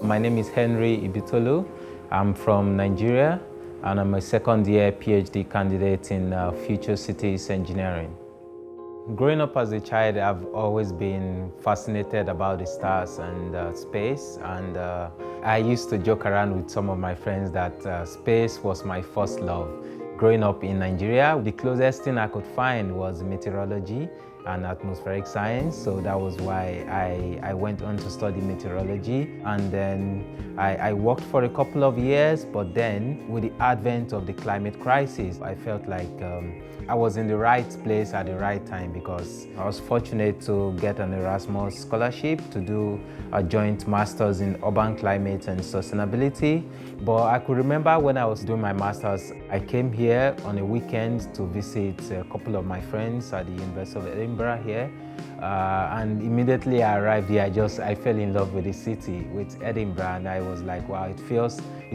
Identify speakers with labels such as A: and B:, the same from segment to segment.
A: My name is Henry Ibitolu. I'm from Nigeria and I'm a second-year PhD candidate in future cities engineering. Growing up as a child, I've always been fascinated about the stars and space, and I used to joke around with some of my friends that space was my first love. Growing up in Nigeria, the closest thing I could find was meteorology and atmospheric science, so that was why I went on to study meteorology, and then I worked for a couple of years, but then with the advent of the climate crisis, I felt like I was in the right place at the right time, because I was fortunate to get an Erasmus scholarship to do a joint master's in urban climate and sustainability. But I could remember when I was doing my master's, I came here on a weekend to visit a couple of my friends at the University of Edinburgh here. And immediately I arrived here, I fell in love with the city, with Edinburgh, and I was like, wow, it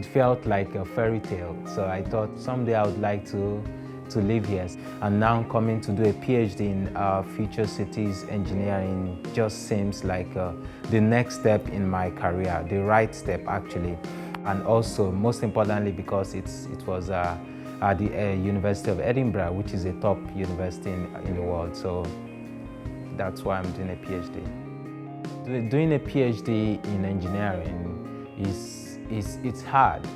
A: felt like a fairy tale. So I thought someday I would like to live here. And now coming to do a PhD in future cities engineering just seems like the next step in my career, the right step actually. And also, most importantly, because it was at the University of Edinburgh, which is a top university in the world. So that's why I'm doing a PhD. Doing a PhD in engineering it's hard.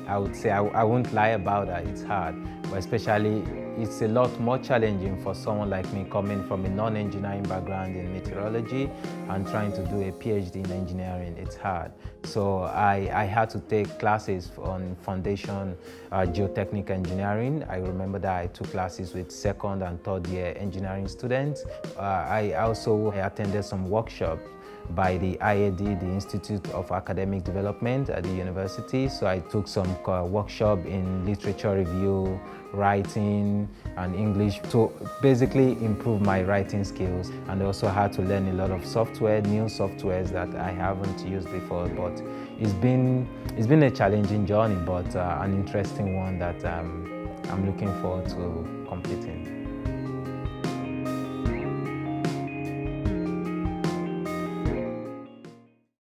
A: I would say, I won't lie about that, it's hard. But especially, it's a lot more challenging for someone like me coming from a non-engineering background in meteorology and trying to do a PhD in engineering. It's hard. So I had to take classes on foundation geotechnical engineering. I remember that I took classes with second and third year engineering students. I also attended some workshops by the IAD, the Institute of Academic Development at the university. So I took some workshop in literature review, writing, and English to basically improve my writing skills. And I also had to learn a lot of software, new softwares that I haven't used before. But it's been a challenging journey, but an interesting one that I'm looking forward to completing.